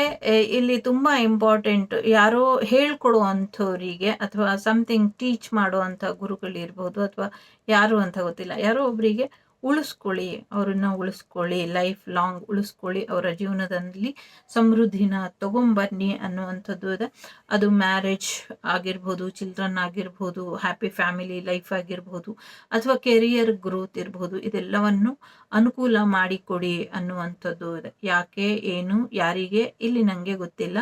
A: ಇಲ್ಲಿ ತುಂಬಾ ಇಂಪಾರ್ಟೆಂಟ್, ಯಾರೋ ಹೇಳ್ಕೊಡುವಂಥವ್ರಿಗೆ ಅಥವಾ ಸಮಥಿಂಗ್ ಟೀಚ್ ಮಾಡುವಂಥ ಗುರುಗಳಿರ್ಬೋದು, ಅಥವಾ ಯಾರು ಅಂತ ಗೊತ್ತಿಲ್ಲ, ಯಾರೋ ಒಬ್ಬರಿಗೆ ಉಳಿಸ್ಕೊಳ್ಳಿ, ಅವ್ರನ್ನ ಉಳಿಸ್ಕೊಳ್ಳಿ, ಲೈಫ್ ಲಾಂಗ್ ಉಳಿಸ್ಕೊಳ್ಳಿ, ಅವರ ಜೀವನದಲ್ಲಿ ಸಮೃದ್ಧಿನ ತಗೊಂಬನ್ನಿ ಅನ್ನುವಂಥದ್ದು ಇದೆ. ಅದು ಮ್ಯಾರೇಜ್ ಆಗಿರ್ಬೋದು, ಚಿಲ್ಡ್ರನ್ ಆಗಿರ್ಬೋದು, ಹ್ಯಾಪಿ ಫ್ಯಾಮಿಲಿ ಲೈಫ್ ಆಗಿರ್ಬೋದು, ಅಥವಾ ಕೆರಿಯರ್ ಗ್ರೋತ್ ಇರ್ಬೋದು, ಇದೆಲ್ಲವನ್ನು ಅನುಕೂಲ ಮಾಡಿಕೊಡಿ ಅನ್ನುವಂಥದ್ದು ಇದೆ. ಯಾಕೆ, ಏನು, ಯಾರಿಗೆ ಇಲ್ಲಿ ನನಗೆ ಗೊತ್ತಿಲ್ಲ,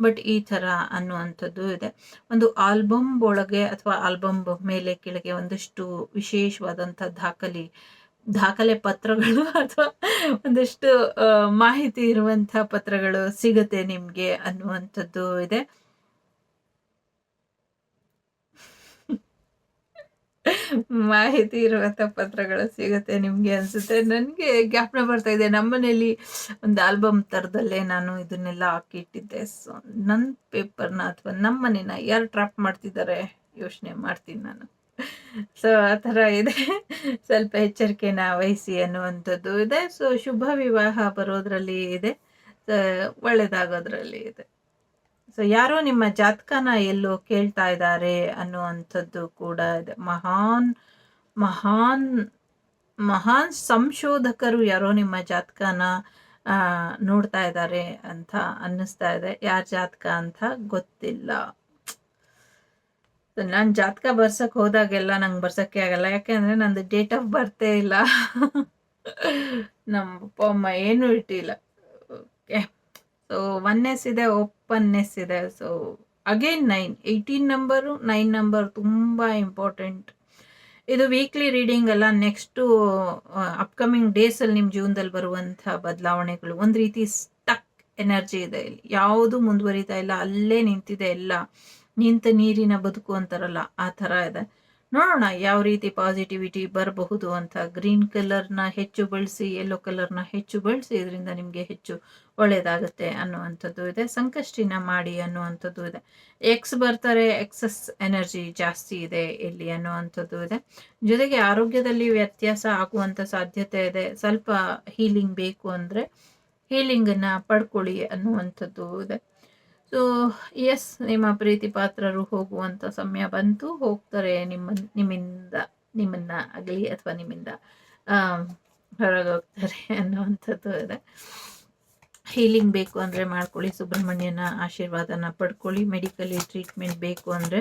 A: ಬಟ್ ಈ ಥರ ಅನ್ನುವಂಥದ್ದು ಇದೆ. ಒಂದು ಆಲ್ಬಮ್ ಒಳಗೆ ಅಥವಾ ಆಲ್ಬಮ್ ಮೇಲೆ ಕೆಳಗೆ ಒಂದಷ್ಟು ವಿಶೇಷವಾದಂಥ ದಾಖಲೆ ಪತ್ರಗಳು ಅಥವಾ ಒಂದಷ್ಟು ಮಾಹಿತಿ ಇರುವಂಥ ಪತ್ರಗಳು ಸಿಗುತ್ತೆ ನಿಮಗೆ ಅನ್ನುವಂಥದ್ದು ಇದೆ. ಮಾಹಿತಿ ಇರುವಂಥ ಪತ್ರಗಳು ಸಿಗುತ್ತೆ ನಿಮಗೆ ಅನ್ಸುತ್ತೆ. ನನಗೆ ಜ್ಞಾಪನ ಬರ್ತಾ ಇದೆ, ನಮ್ಮನೇಲಿ ಒಂದು ಆಲ್ಬಮ್ ಥರದಲ್ಲೇ ನಾನು ಇದನ್ನೆಲ್ಲ ಹಾಕಿಟ್ಟಿದ್ದೆ. ಸೊ ನನ್ನ ಪೇಪರ್ನ ಅಥವಾ ನಮ್ಮ ಮನೇನ ಯಾರು ಟ್ರ್ಯಾಪ್ ಮಾಡ್ತಿದ್ದಾರೆ ಯೋಚನೆ ಮಾಡ್ತೀನಿ ನಾನು. ಸೊ ಆ ಥರ ಇದೆ, ಸ್ವಲ್ಪ ಎಚ್ಚರಿಕೆನ ವಹಿಸಿ ಅನ್ನುವಂಥದ್ದು ಇದೆ. ಸೊ ಶುಭ ವಿವಾಹ ಬರೋದ್ರಲ್ಲಿ ಇದೆ, ಒಳ್ಳೇದಾಗೋದ್ರಲ್ಲಿ ಇದೆ. ಸೊ ಯಾರೋ ನಿಮ್ಮ ಜಾತಕನ ಎಲ್ಲೋ ಕೇಳ್ತಾ ಇದ್ದಾರೆ ಅನ್ನುವಂಥದ್ದು ಕೂಡ ಇದೆ. ಮಹಾನ್ ಮಹಾನ್ ಸಂಶೋಧಕರು ಯಾರೋ ನಿಮ್ಮ ಜಾತಕನ ನೋಡ್ತಾ ಇದ್ದಾರೆ ಅಂತ ಅನ್ನಿಸ್ತಾ ಇದೆ. ಯಾರ ಜಾತಕ ಅಂತ ಗೊತ್ತಿಲ್ಲ. ನಾನು ಜಾತಕ ಬರ್ಸಕ್ಕೆ ಹೋದಾಗೆಲ್ಲ ನಂಗೆ ಬರ್ಸಕ್ಕೆ ಆಗಲ್ಲ, ಯಾಕೆಂದ್ರೆ ನಂದು ಡೇಟ್ ಆಫ್ ಬರ್ತೇ ಇಲ್ಲ. ನಮ್ಮ ಅಪ್ಪ ಅಮ್ಮ ಏನೂ ಇಟ್ಟಿಲ್ಲ. ಓಕೆ, ಸೊ ಒನ್ನೆಸ್ ಇದೆ, ಓಪನ್ನೆಸ್ ಇದೆ. ಸೊ ಅಗೇನ್ 18 ನಂಬರು 9 ನಂಬರ್ ತುಂಬ ಇಂಪಾರ್ಟೆಂಟ್. ಇದು ವೀಕ್ಲಿ ರೀಡಿಂಗ್ ಅಲ್ಲ, ನೆಕ್ಸ್ಟು ಅಪ್ಕಮಿಂಗ್ ಡೇಸಲ್ಲಿ ನಿಮ್ಮ ಜೀವನದಲ್ಲಿ ಬರುವಂಥ ಬದಲಾವಣೆಗಳು. ಒಂದು ರೀತಿ ಸ್ಟಕ್ ಎನರ್ಜಿ ಇದೆ ಇಲ್ಲಿ, ಯಾವುದು ಮುಂದುವರಿತಾ ಇಲ್ಲ, ಅಲ್ಲೇ ನಿಂತಿದೆ ಎಲ್ಲ. ನಿಂತ ನೀರಿನ ಬದುಕು ಅಂತಾರಲ್ಲ, ಆ ಥರ ಇದೆ. ನೋಡೋಣ ಯಾವ ರೀತಿ ಪಾಸಿಟಿವಿಟಿ ಬರಬಹುದು ಅಂತ. ಗ್ರೀನ್ ಕಲರ್ನ ಹೆಚ್ಚು ಬಳಸಿ, ಯೆಲ್ಲೋ ಕಲರ್ನ ಹೆಚ್ಚು ಬಳಸಿ, ಇದರಿಂದ ನಿಮಗೆ ಹೆಚ್ಚು ಒಳ್ಳೆಯದಾಗುತ್ತೆ ಅನ್ನುವಂಥದ್ದು ಇದೆ. ಸಂಕಷ್ಟಿನ ಮಾಡಿ ಅನ್ನುವಂಥದ್ದು ಇದೆ. ಎಕ್ಸ್ ಬರ್ತಾರೆ, ಎಕ್ಸಸ್ ಎನರ್ಜಿ ಜಾಸ್ತಿ ಇದೆ ಇಲ್ಲಿ ಅನ್ನುವಂಥದ್ದು ಇದೆ. ಜೊತೆಗೆ ಆರೋಗ್ಯದಲ್ಲಿ ವ್ಯತ್ಯಾಸ ಆಗುವಂಥ ಸಾಧ್ಯತೆ ಇದೆ. ಸ್ವಲ್ಪ ಹೀಲಿಂಗ್ ಬೇಕು ಅಂದರೆ ಹೀಲಿಂಗನ್ನು ಪಡ್ಕೊಳ್ಳಿ ಅನ್ನುವಂಥದ್ದು ಇದೆ. ಸೊ ಎಸ್, ನಿಮ್ಮ ಪ್ರೀತಿ ಪಾತ್ರರು ಹೋಗುವಂಥ ಸಮಯ ಬಂತು, ಹೋಗ್ತಾರೆ. ನಿಮ್ಮನ್ನ ಆಗಲಿ ಅಥವಾ ನಿಮ್ಮಿಂದ ಹೊರಗೋಗ್ತಾರೆ ಅನ್ನುವಂಥದ್ದು ಇದೆ. ಹೀಲಿಂಗ್ ಬೇಕು ಅಂದರೆ ಮಾಡ್ಕೊಳ್ಳಿ, ಸುಬ್ರಹ್ಮಣ್ಯನ ಆಶೀರ್ವಾದನ ಪಡ್ಕೊಳ್ಳಿ. ಮೆಡಿಕಲಿ ಟ್ರೀಟ್ಮೆಂಟ್ ಬೇಕು ಅಂದರೆ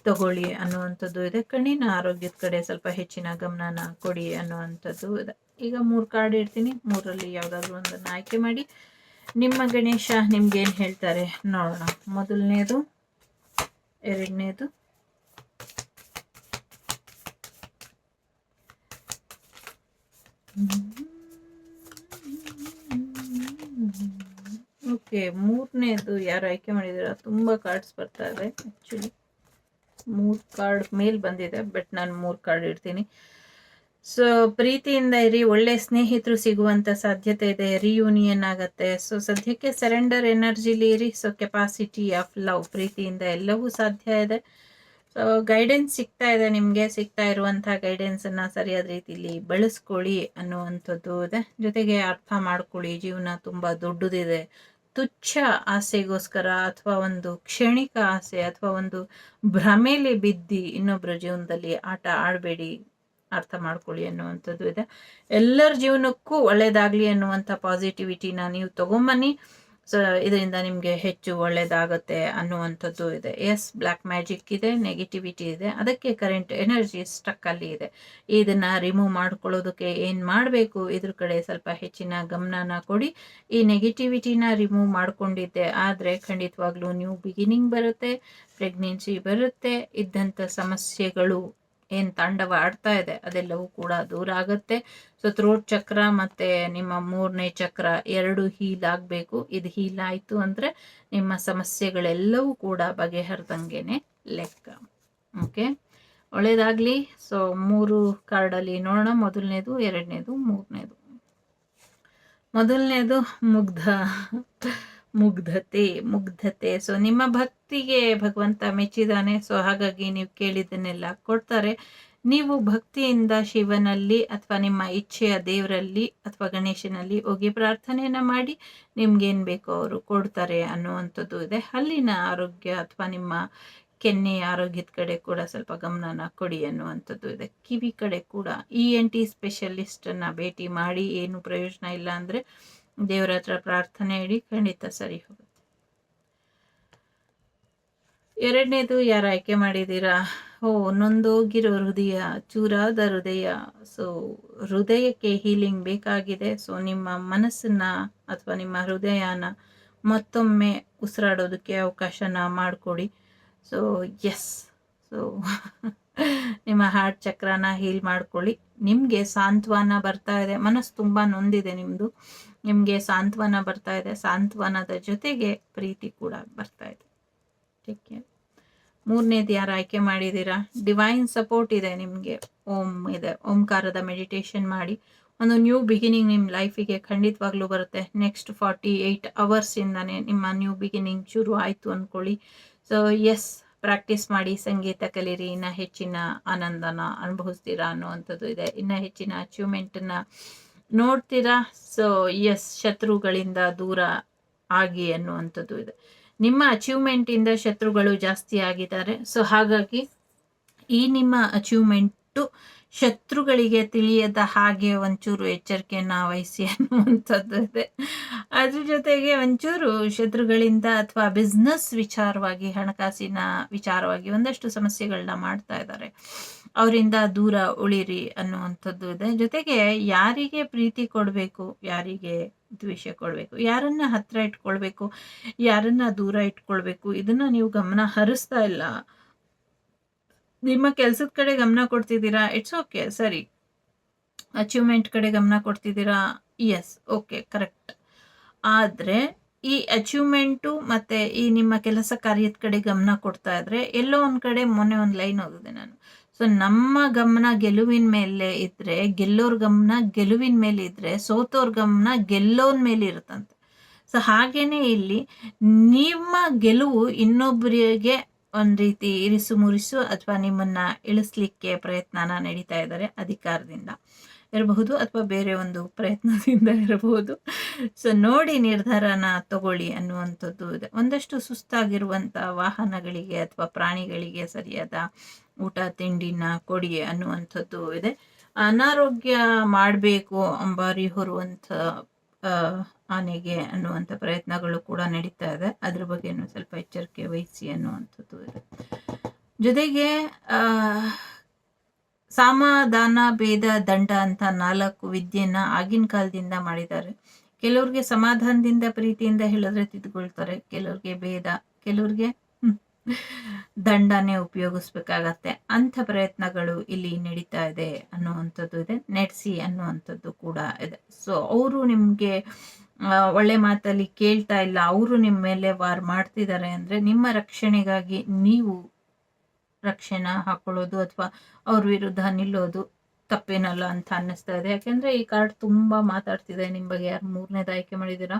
A: ತಗೊಳ್ಳಿ ಅನ್ನುವಂಥದ್ದು ಇದೆ. ಕಣ್ಣಿನ ಆರೋಗ್ಯದ ಕಡೆ ಸ್ವಲ್ಪ ಹೆಚ್ಚಿನ ಗಮನನ ಕೊಡಿ ಅನ್ನುವಂಥದ್ದು ಇದೆ. ಈಗ 3 ಕಾರ್ಡ್ ಇಡ್ತೀನಿ, 3ರಲ್ಲಿ ಯಾವುದಾದ್ರೂ ಒಂದನ್ನು ಆಯ್ಕೆ ಮಾಡಿ. ನಿಮ್ಮ ಗಣೇಶ ನಿಮ್ಗೇನು ಹೇಳ್ತಾರೆ ನೋಡೋಣ. ಮೊದಲನೇದು, ಎರಡನೇದು, ಓಕೆ, 3ನೇದು ಯಾರು ಆಯ್ಕೆ ಮಾಡಿದ್ದೀರಾ? ತುಂಬ ಕಾರ್ಡ್ಸ್ ಬರ್ತಾ ಇದೆ. ಆ್ಯಕ್ಚುಲಿ 3 ಕಾರ್ಡ್ ಮೇಲ್ ಬಂದಿದೆ, ಬಟ್ ನಾನು 3 ಕಾರ್ಡ್ ಇಡ್ತೀನಿ. ಸೊ ಪ್ರೀತಿಯಿಂದ ಇರಿ, ಒಳ್ಳೆ ಸ್ನೇಹಿತರು ಸಿಗುವಂಥ ಸಾಧ್ಯತೆ ಇದೆ, ರಿಯೂನಿಯನ್ ಆಗತ್ತೆ. ಸೊ ಸದ್ಯಕ್ಕೆ ಸರೆಂಡರ್ ಎನರ್ಜಿಲಿ ಇರಿ. ಸೊ ಕೆಪಾಸಿಟಿ ಆಫ್ ಲವ್, ಪ್ರೀತಿಯಿಂದ ಎಲ್ಲವೂ ಸಾಧ್ಯ ಇದೆ. ಸೊ ಗೈಡೆನ್ಸ್ ಸಿಗ್ತಾ ಇದೆ ನಿಮಗೆ. ಸಿಗ್ತಾ ಇರುವಂಥ ಗೈಡೆನ್ಸನ್ನು ಸರಿಯಾದ ರೀತಿಯಲ್ಲಿ ಬಳಸ್ಕೊಳ್ಳಿ ಅನ್ನುವಂಥದ್ದು ಇದೆ. ಜೊತೆಗೆ ಅರ್ಥ ಮಾಡ್ಕೊಳ್ಳಿ, ಜೀವನ ತುಂಬ ದೊಡ್ಡದಿದೆ. ತುಚ್ಛ ಆಸೆಗೋಸ್ಕರ ಅಥವಾ ಒಂದು ಕ್ಷಣಿಕ ಆಸೆ ಅಥವಾ ಒಂದು ಭ್ರಮೆಲಿ ಬಿದ್ದು ಇನ್ನೊಬ್ಬರ ಜೀವನದಲ್ಲಿ ಆಟ ಆಡಬೇಡಿ, ಅರ್ಥ ಮಾಡ್ಕೊಳ್ಳಿ ಅನ್ನುವಂಥದ್ದು ಇದೆ. ಎಲ್ಲರ ಜೀವನಕ್ಕೂ ಒಳ್ಳೇದಾಗಲಿ ಅನ್ನುವಂಥ ಪಾಸಿಟಿವಿಟಿನ ನೀವು ತಗೊಂಬನ್ನಿ. ಸೊ ಇದರಿಂದ ನಿಮಗೆ ಹೆಚ್ಚು ಒಳ್ಳೇದಾಗುತ್ತೆ ಅನ್ನುವಂಥದ್ದು ಇದೆ. ಎಸ್, ಬ್ಲ್ಯಾಕ್ ಮ್ಯಾಜಿಕ್ ಇದೆ, ನೆಗೆಟಿವಿಟಿ ಇದೆ, ಅದಕ್ಕೆ ಕರೆಂಟ್ ಎನರ್ಜಿ ಸ್ಟಕ್ ಅಲ್ಲಿ ಇದೆ. ಇದನ್ನು ರಿಮೂವ್ ಮಾಡ್ಕೊಳ್ಳೋದಕ್ಕೆ ಏನು ಮಾಡಬೇಕು, ಇದ್ರ ಕಡೆ ಸ್ವಲ್ಪ ಹೆಚ್ಚಿನ ಗಮನನ ಕೊಡಿ. ಈ ನೆಗೆಟಿವಿಟಿನ ರಿಮೂವ್ ಮಾಡ್ಕೊಂಡಿದ್ದೆ ಆದರೆ ಖಂಡಿತವಾಗ್ಲೂ ನ್ಯೂ ಬಿಗಿನಿಂಗ್ ಬರುತ್ತೆ, ಪ್ರೆಗ್ನೆನ್ಸಿ ಬರುತ್ತೆ, ಇದ್ದಂಥ ಸಮಸ್ಯೆಗಳು ಏನು ತಾಂಡವ ಆಡ್ತಾ ಇದೆ ಅದೆಲ್ಲವೂ ಕೂಡ ದೂರ ಆಗುತ್ತೆ. ಸೊ ಥ್ರೋಟ್ ಚಕ್ರ ಮತ್ತು ನಿಮ್ಮ 3ನೇ ಚಕ್ರ 2 ಹೀಲ್ ಆಗಬೇಕು. ಇದು ಹೀಲ್ ಆಯಿತು ಅಂದರೆ ನಿಮ್ಮ ಸಮಸ್ಯೆಗಳೆಲ್ಲವೂ ಕೂಡ ಬಗೆಹರಿದಂಗೆನೆ ಲೆಕ್ಕ. ಓಕೆ, ಒಳ್ಳೆಯದಾಗಲಿ. ಸೊ 3 ಕಾರ್ಡಲ್ಲಿ ನೋಡೋಣ. ಮೊದಲನೇದು, ಎರಡನೇದು, 3ನೇದು. ಮೊದಲನೇದು ಮುಗ್ಧತೆ. ಸೊ ನಿಮ್ಮ ಭಕ್ತಿಗೆ ಭಗವಂತ ಮೆಚ್ಚಿದಾನೆ. ಸೊ ಹಾಗಾಗಿ ನೀವು ಕೇಳಿದ್ದನ್ನೆಲ್ಲ ಕೊಡ್ತಾರೆ. ನೀವು ಭಕ್ತಿಯಿಂದ ಶಿವನಲ್ಲಿ ಅಥವಾ ನಿಮ್ಮ ಇಚ್ಛೆಯ ದೇವರಲ್ಲಿ ಅಥವಾ ಗಣೇಶನಲ್ಲಿ ಹೋಗಿ ಪ್ರಾರ್ಥನೆಯನ್ನು ಮಾಡಿ, ನಿಮ್ಗೇನು ಬೇಕೋ ಅವರು ಕೊಡ್ತಾರೆ ಅನ್ನುವಂಥದ್ದು ಇದೆ. ಹಲ್ಲಿನ ಆರೋಗ್ಯ ಅಥವಾ ನಿಮ್ಮ ಕೆನ್ನೆಯ ಆರೋಗ್ಯದ ಕಡೆ ಕೂಡ ಸ್ವಲ್ಪ ಗಮನನ ಕೊಡಿ ಅನ್ನುವಂಥದ್ದು ಇದೆ. ಕಿವಿ ಕಡೆ ಕೂಡ ENT ಸ್ಪೆಷಲಿಸ್ಟನ್ನು ಭೇಟಿ ಮಾಡಿ. ಏನು ಪ್ರಯೋಜನ ಇಲ್ಲ ಅಂದರೆ ದೇವರ ಹತ್ರ ಪ್ರಾರ್ಥನೆ ಇಡಿ, ಖಂಡಿತ ಸರಿ ಹೋಗುತ್ತೆ. ಎರಡನೇದು ಯಾರು ಆಯ್ಕೆ ಮಾಡಿದ್ದೀರಾ? ನೊಂದೋಗಿರೋ ಹೃದಯ, ಚೂರಾದ ಹೃದಯ. ಸೊ ಹೃದಯಕ್ಕೆ ಹೀಲಿಂಗ್ ಬೇಕಾಗಿದೆ. ಸೊ ನಿಮ್ಮ ಮನಸ್ಸನ್ನು ಅಥವಾ ನಿಮ್ಮ ಹೃದಯನ ಮತ್ತೊಮ್ಮೆ ಉಸಿರಾಡೋದಕ್ಕೆ ಅವಕಾಶನ ಮಾಡಿಕೊಡಿ. ಸೊ ಎಸ್, ಸೊ ನಿಮ್ಮ ಹಾರ್ಟ್ ಚಕ್ರನ ಹೀಲ್ ಮಾಡ್ಕೊಳ್ಳಿ. ನಿಮಗೆ ಸಾಂತ್ವನ ಬರ್ತಾ ಇದೆ, ಮನಸ್ಸು ತುಂಬ ನೊಂದಿದೆ ನಿಮ್ಮದು, ನಿಮಗೆ ಸಾಂತ್ವನ ಬರ್ತಾ ಇದೆ. ಸಾಂತ್ವನದ ಜೊತೆಗೆ ಪ್ರೀತಿ ಕೂಡ ಬರ್ತಾ ಇದೆ. Take care. 3ನೇದು ಯಾರು ಆಯ್ಕೆ ಮಾಡಿದ್ದೀರಾ? ಡಿವೈನ್ ಸಪೋರ್ಟ್ ಇದೆ ನಿಮಗೆ. ಓಂ ಇದೆ, ಓಂಕಾರದ ಮೆಡಿಟೇಷನ್ ಮಾಡಿ. ಒಂದು ನ್ಯೂ ಬಿಗಿನಿಂಗ್ ನಿಮ್ಮ ಲೈಫಿಗೆ ಖಂಡಿತವಾಗ್ಲೂ ಬರುತ್ತೆ. ನೆಕ್ಸ್ಟ್ 48 ಅವರ್ಸಿಂದನೇ ನಿಮ್ಮ ನ್ಯೂ ಬಿಗಿನಿಂಗ್ ಶುರು ಆಯಿತು ಅಂದ್ಕೊಳ್ಳಿ. ಸೊ ಎಸ್, ಪ್ರಾಕ್ಟೀಸ್ ಮಾಡಿ, ಸಂಗೀತ ಕಲೀರಿ, ಇನ್ನೂ ಹೆಚ್ಚಿನ ಆನಂದನ ಅನುಭವಿಸ್ತೀರಾ ಅನ್ನುವಂಥದ್ದು ಇದೆ. ಇನ್ನೂ ಹೆಚ್ಚಿನ ಅಚೀವ್ಮೆಂಟನ್ನು ನೋಡ್ತೀರಾ. ಸೊ ಎಸ್, ಶತ್ರುಗಳಿಂದ ದೂರ ಆಗಿ ಅನ್ನುವಂಥದ್ದು ಇದೆ. ನಿಮ್ಮ ಅಚೀವ್ಮೆಂಟಿಂದ ಶತ್ರುಗಳು ಜಾಸ್ತಿ ಆಗಿದ್ದಾರೆ. ಸೊ ಹಾಗಾಗಿ ಈ ನಿಮ್ಮ ಅಚೀವ್ಮೆಂಟು ಶತ್ರುಗಳಿಗೆ ತಿಳಿಯದ ಹಾಗೆ ಒಂಚೂರು ಎಚ್ಚರಿಕೆಯನ್ನ ವಹಿಸಿ ಅನ್ನುವಂಥದ್ದು ಇದೆ. ಅದ್ರ ಜೊತೆಗೆ ಒಂಚೂರು ಶತ್ರುಗಳಿಂದ ಅಥವಾ ಬಿಸ್ನೆಸ್ ವಿಚಾರವಾಗಿ, ಹಣಕಾಸಿನ ವಿಚಾರವಾಗಿ ಒಂದಷ್ಟು ಸಮಸ್ಯೆಗಳನ್ನ ಮಾಡ್ತಾ ಇದ್ದಾರೆ. ಅವರಿಂದ ದೂರ ಉಳಿರಿ ಅನ್ನುವಂಥದ್ದು ಇದೆ. ಜೊತೆಗೆ ಯಾರಿಗೆ ಪ್ರೀತಿ ಕೊಡಬೇಕು, ಯಾರಿಗೆ ದ್ವೇಷ ಕೊಡಬೇಕು, ಯಾರನ್ನ ಹತ್ರ ಇಟ್ಕೊಳ್ಬೇಕು, ಯಾರನ್ನ ದೂರ ಇಟ್ಕೊಳ್ಬೇಕು, ಇದನ್ನ ನೀವು ಗಮನ ಹರಿಸ್ತಾ ಇಲ್ಲ. ನಿಮ್ಮ ಕೆಲ್ಸದ ಕಡೆ ಗಮನ ಕೊಡ್ತಿದ್ದೀರಾ, ಇಟ್ಸ್ ಓಕೆ, ಸರಿ. ಅಚೀವ್ಮೆಂಟ್ ಕಡೆ ಗಮನ ಕೊಡ್ತಿದ್ದೀರಾ, ಎಸ್, ಓಕೆ, ಕರೆಕ್ಟ್. ಆದರೆ ಈ ಅಚೀವ್ಮೆಂಟು ಮತ್ತೆ ಈ ನಿಮ್ಮ ಕೆಲಸ ಕಾರ್ಯದ ಕಡೆ ಗಮನ ಕೊಡ್ತಾ ಇದ್ರೆ ಎಲ್ಲೋ ಒಂದ್ ಕಡೆ ಮೊನ್ನೆ ಒಂದು ಲೈನ್ ಓದಿದೆ ನಾನು. ಸೊ ನಮ್ಮ ಗಮನ ಗೆಲುವಿನ ಮೇಲೆ ಇದ್ರೆ, ಗೆಲ್ಲೋರ್ ಗಮನ ಗೆಲುವಿನ ಮೇಲೆ ಇದ್ರೆ, ಸೋತೋರ್ ಗಮನ ಗೆಲ್ಲೋನ್ ಮೇಲೆ ಇರುತ್ತಂತೆ. ಸೊ ಹಾಗೇನೆ ಇಲ್ಲಿ ನಿಮ್ಮ ಗೆಲುವು ಇನ್ನೊಬ್ಬರಿಗೆ ಒಂದ್ ರೀತಿ ಇರಿಸು ಮುರಿಸು ಅಥವಾ ನಿಮ್ಮನ್ನ ಇಳಿಸ್ಲಿಕ್ಕೆ ಪ್ರಯತ್ನನ ನಡೀತಾ ಇದ್ದಾರೆ, ಅಧಿಕಾರದಿಂದ ಇರಬಹುದು ಅಥವಾ ಬೇರೆ ಒಂದು ಪ್ರಯತ್ನದಿಂದ ಇರಬಹುದು. ಸೊ ನೋಡಿ ನಿರ್ಧಾರನ ತಗೊಳ್ಳಿ ಅನ್ನುವಂಥದ್ದು ಇದೆ. ಒಂದಷ್ಟು ಸುಸ್ತಾಗಿರುವಂತ ವಾಹನಗಳಿಗೆ ಅಥವಾ ಪ್ರಾಣಿಗಳಿಗೆ ಸರಿಯಾದ ಊಟ ತಿಂಡಿನ ಕೊಡಿ ಅನ್ನುವಂಥದ್ದು ಇದೆ. ಅನಾರೋಗ್ಯ ಮಾಡಬೇಕು ಅಂಬಾರಿ ಹೊರುವಂಥ ಆನೆಗೆ ಅನ್ನುವಂಥ ಪ್ರಯತ್ನಗಳು ಕೂಡ ನಡೀತಾ ಇದೆ. ಅದ್ರ ಬಗ್ಗೆ ಸ್ವಲ್ಪ ಎಚ್ಚರಿಕೆ ವಹಿಸಿ ಅನ್ನುವಂಥದ್ದು ಇದೆ. ಜೊತೆಗೆ ಸಮಾಧಾನ, ಭೇದ, ದಂಡ ಅಂತ 4 ವಿದ್ಯೆಯನ್ನ ಆಗಿನ ಕಾಲದಿಂದ ಮಾಡಿದ್ದಾರೆ. ಕೆಲವ್ರಿಗೆ ಸಮಾಧಾನದಿಂದ ಪ್ರೀತಿಯಿಂದ ಹೇಳಿದ್ರೆ ತಿದ್ಕೊಳ್ತಾರೆ, ಕೆಲವ್ರಿಗೆ ಭೇದ, ಕೆಲವ್ರಿಗೆ ದಂಡನೆ ಉಪಯೋಗಿಸ್ಬೇಕಾಗತ್ತೆ. ಅಂಥ ಪ್ರಯತ್ನಗಳು ಇಲ್ಲಿ ನಡೀತಾ ಇದೆ ಅನ್ನುವಂಥದ್ದು ಇದೆ. ನೆಡ್ಸಿ ಅನ್ನುವಂಥದ್ದು ಕೂಡ ಇದೆ. ಸೊ ಅವರು ನಿಮ್ಗೆ ಒಳ್ಳೆ ಮಾತಲ್ಲಿ ಕೇಳ್ತಾ ಇಲ್ಲ, ಅವರು ನಿಮ್ಮ ಮೇಲೆ ವಾರ್ ಮಾಡ್ತಿದ್ದಾರೆ ಅಂದ್ರೆ ನಿಮ್ಮ ರಕ್ಷಣೆಗಾಗಿ ನೀವು ರಕ್ಷಣೆ ಹಾಕೊಳ್ಳೋದು ಅಥವಾ ಅವ್ರ ವಿರುದ್ಧ ನಿಲ್ಲೋದು ತಪ್ಪೇನಲ್ಲ ಅಂತ ಅನ್ನಿಸ್ತಾ ಇದೆ. ಯಾಕೆಂದ್ರೆ ಈ ಕಾರ್ಡ್ ತುಂಬಾ ಮಾತಾಡ್ತಿದೆ ನಿಮ್ಮ ಬಗ್ಗೆ. ಯಾರು 3ನೇದು ಆಯ್ಕೆ ಮಾಡಿದ್ದೀರಾ,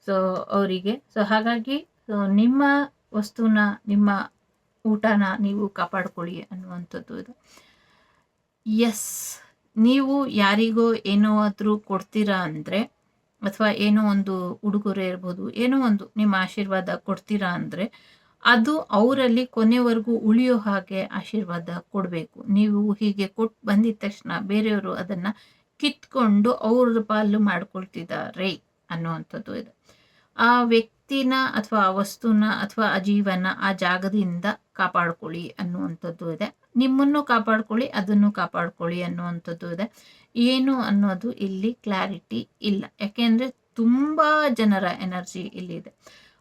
A: ಸೊ ಅವರಿಗೆ. ಸೊ ಹಾಗಾಗಿ ನಿಮ್ಮ ವಸ್ತುನ, ನಿಮ್ಮ ಊಟನ ನೀವು ಕಾಪಾಡ್ಕೊಳ್ಳಿ ಅನ್ನುವಂಥದ್ದು ಇದು. ಎಸ್, ನೀವು ಯಾರಿಗೋ ಏನೋ ಆದ್ರೂ ಕೊಡ್ತೀರಾ ಅಂದ್ರೆ, ಅಥವಾ ಏನೋ ಒಂದು ಉಡುಗೊರೆ ಇರ್ಬೋದು, ಏನೋ ಒಂದು ನಿಮ್ಮ ಆಶೀರ್ವಾದ ಕೊಡ್ತೀರಾ ಅಂದ್ರೆ ಅದು ಅವರಲ್ಲಿ ಕೊನೆವರೆಗೂ ಉಳಿಯೋ ಹಾಗೆ ಆಶೀರ್ವಾದ ಕೊಡಬೇಕು. ನೀವು ಹೀಗೆ ಕೊಟ್ಟು ಬಂದಿದ ತಕ್ಷಣ ಬೇರೆಯವರು ಅದನ್ನ ಕಿತ್ಕೊಂಡು ಅವ್ರ ಪಾಲು ಮಾಡ್ಕೊಳ್ತಿದ್ದಾರೆ ಅನ್ನುವಂಥದ್ದು ಇದೆ. ಆ ವ್ಯಕ್ತಿನ ಅಥವಾ ಆ ವಸ್ತುನ ಅಥವಾ ಆ ಜೀವನ ಆ ಜಾಗದಿಂದ ಕಾಪಾಡ್ಕೊಳ್ಳಿ ಅನ್ನುವಂಥದ್ದು ಇದೆ. ನಿಮ್ಮನ್ನು ಕಾಪಾಡ್ಕೊಳ್ಳಿ, ಅದನ್ನು ಕಾಪಾಡ್ಕೊಳ್ಳಿ ಅನ್ನುವಂಥದ್ದು ಇದೆ. ಏನು ಅನ್ನೋದು ಇಲ್ಲಿ ಕ್ಲಾರಿಟಿ ಇಲ್ಲ, ಯಾಕೆಂದ್ರೆ ತುಂಬಾ ಜನರ ಎನರ್ಜಿ ಇಲ್ಲಿ ಇದೆ.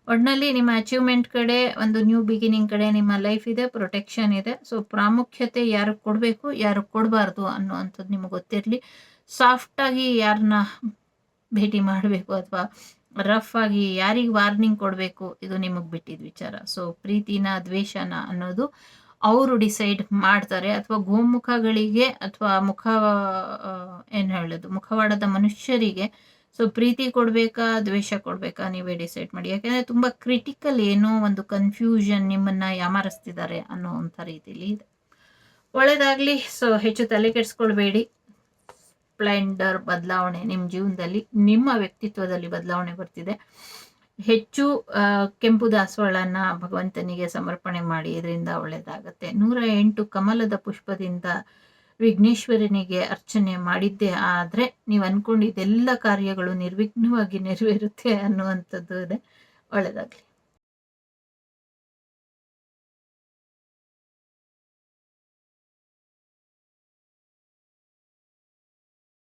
A: ಒಟ್ನಲ್ಲಿ ನಿಮ್ಮ ಅಚೀವ್ಮೆಂಟ್ ಕಡೆ, ಒಂದು ನ್ಯೂ ಬಿಗಿನಿಂಗ್ ಕಡೆ ನಿಮ್ಮ ಲೈಫ್ ಇದೆ, ಪ್ರೊಟೆಕ್ಷನ್ ಇದೆ. ಸೊ ಪ್ರಾಮುಖ್ಯತೆ ಯಾರು ಕೊಡಬೇಕು, ಯಾರು ಕೊಡಬಾರ್ದು ಅನ್ನುವಂಥದ್ದು ನಿಮಗೆ ಗೊತ್ತಿರಲಿ. ಸಾಫ್ಟ್ ಆಗಿ ಯಾರನ್ನ ಭೇಟಿ ಮಾಡಬೇಕು ಅಥವಾ ರಫ್ ಆಗಿ ಯಾರಿಗೆ ವಾರ್ನಿಂಗ್ ಕೊಡಬೇಕು, ಇದು ನಿಮಗೆ ಬಿಟ್ಟಿದ ವಿಚಾರ. ಸೊ ಪ್ರೀತಿನ ದ್ವೇಷನ ಅನ್ನೋದು ಅವರು ಡಿಸೈಡ್ ಮಾಡ್ತಾರೆ. ಅಥವಾ ಗೋಮುಖಗಳಿಗೆ ಅಥವಾ ಏನು ಹೇಳೋದು, ಮುಖವಾಡದ ಮನುಷ್ಯರಿಗೆ ಸೊ ಪ್ರೀತಿ ಕೊಡ್ಬೇಕಾ ದ್ವೇಷ ಕೊಡ್ಬೇಕಾ ನೀವೇ ಡಿಸೈಡ್ ಮಾಡಿ. ಯಾಕಂದ್ರೆ ತುಂಬಾ ಕ್ರಿಟಿಕಲ್, ಏನೋ ಒಂದು ಕನ್ಫ್ಯೂಷನ್, ನಿಮ್ಮನ್ನ ಯಾಮಾರಿಸ್ತಿದ್ದಾರೆ ಅನ್ನೋಂಥ ರೀತಿಲಿ ಇದೆ. ಒಳ್ಳೇದಾಗ್ಲಿ. ಸೊ ಹೆಚ್ಚು ತಲೆ ಕೆಡಿಸ್ಕೊಳ್ಬೇಡಿ. ಸ್ಪ್ಲೆಂಡರ್ ಬದಲಾವಣೆ ನಿಮ್ಮ ಜೀವನದಲ್ಲಿ, ನಿಮ್ಮ ವ್ಯಕ್ತಿತ್ವದಲ್ಲಿ ಬದಲಾವಣೆ ಬರ್ತಿದೆ. ಹೆಚ್ಚು ಕೆಂಪು ದಾಸವಾಳನ ಭಗವಂತನಿಗೆ ಸಮರ್ಪಣೆ ಮಾಡಿ, ಇದರಿಂದ ಒಳ್ಳೇದಾಗತ್ತೆ. 108 ಕಮಲದ ಪುಷ್ಪದಿಂದ ವಿಘ್ನೇಶ್ವರನಿಗೆ ಅರ್ಚನೆ ಮಾಡಿದ್ದೆ ಆದ್ರೆ ನೀವು ಅನ್ಕೊಂಡಿದ್ದೆಲ್ಲ ಕಾರ್ಯಗಳು ನಿರ್ವಿಘ್ನವಾಗಿ ನೆರವೇರುತ್ತೆ ಅನ್ನುವಂಥದ್ದು ಇದೆ. ಒಳ್ಳೇದಾಗ್ಲಿ.